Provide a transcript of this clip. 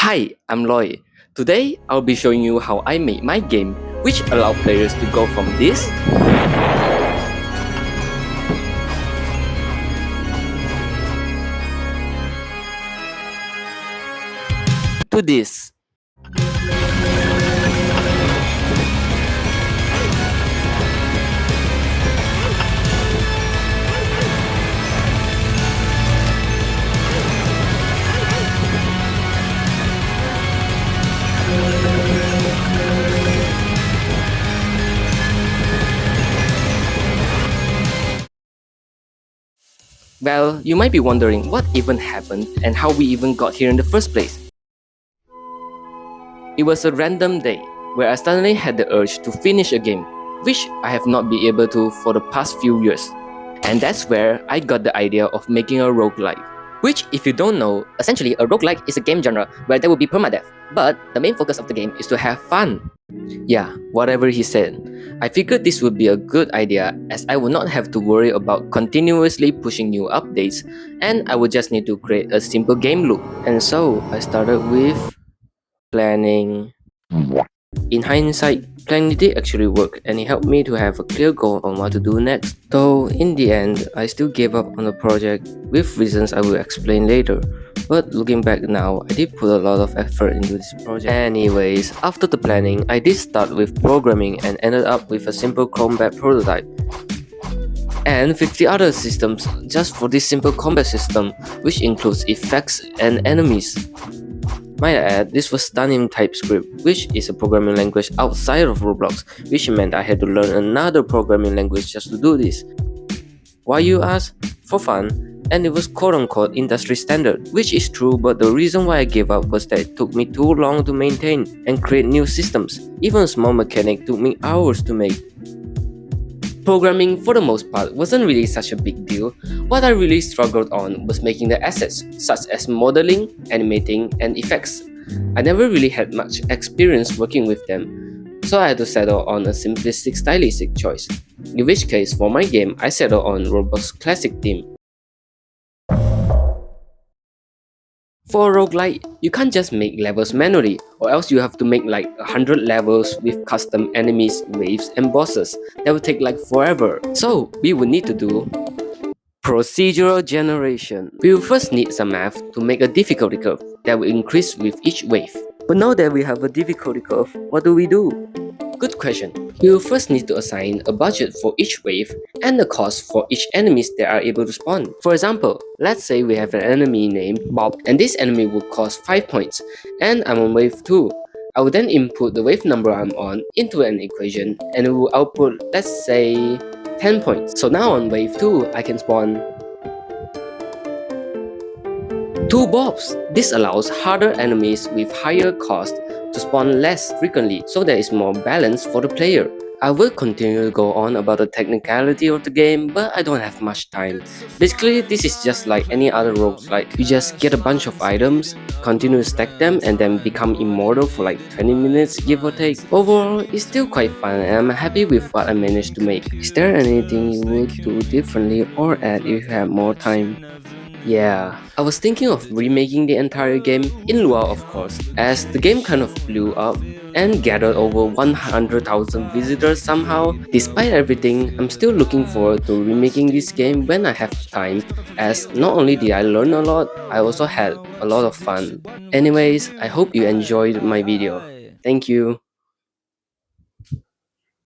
Hi, I'm Loy. Today, I'll be showing you how I made my game, which allow players to go from this to this. Well, you might be wondering what even happened and how we even got here in the first place. It was a random day where I suddenly had the urge to finish a game, which I have not been able to for the past few years. And that's where I got the idea of making a roguelike. Which, if you don't know, essentially a roguelike is a game genre where there will be permadeath, but the main focus of the game is to have fun. Yeah, whatever he said. I figured this would be a good idea as I would not have to worry about continuously pushing new updates and I would just need to create a simple game loop. And so I started with planning. In hindsight, planning did actually work and it helped me to have a clear goal on what to do next. Though in the end, I still gave up on the project with reasons I will explain later. But looking back now, I did put a lot of effort into this project. Anyways, after the planning, I did start with programming and ended up with a simple combat prototype. And 50 other systems just for this simple combat system, which includes effects and enemies. Might I add, this was done in TypeScript, which is a programming language outside of Roblox, which meant I had to learn another programming language just to do this. Why you ask? For fun, and it was quote-unquote industry standard, which is true, but the reason why I gave up was that it took me too long to maintain and create new systems. Even a small mechanic took me hours to make. Programming, for the most part, wasn't really such a big deal. What I really struggled on was making the assets, such as modeling, animating, and effects. I never really had much experience working with them, so I had to settle on a simplistic stylistic choice. In which case, for my game, I settled on Roblox classic theme. For a roguelike, you can't just make levels manually, or else you have to make like 100 levels with custom enemies, waves, and bosses. That would take like forever. So, we would need to do procedural generation. We will first need some math to make a difficulty curve that will increase with each wave. But now that we have a difficulty curve, what do we do? Good question. We will first need to assign a budget for each wave and the cost for each enemies that are able to spawn. For example, let's say we have an enemy named Bob and this enemy will cost 5 points and I'm on wave 2. I will then input the wave number I'm on into an equation and it will output, let's say, 10 points. So now on wave 2, I can spawn 2 Bobs. This allows harder enemies with higher cost to spawn less frequently, so there is more balance for the player. I will continue to go on about the technicality of the game, but I don't have much time. Basically, this is just like any other roguelike. You just get a bunch of items, continue to stack them, and then become immortal for like 20 minutes, give or take. Overall, it's still quite fun and I'm happy with what I managed to make. Is there anything you would do differently or add if you had more time? Yeah, I was thinking of remaking the entire game, in Lua of course, as the game kind of blew up and gathered over 100,000 visitors somehow. Despite everything, I'm still looking forward to remaking this game when I have time, as not only did I learn a lot, I also had a lot of fun. Anyways, I hope you enjoyed my video. Thank you.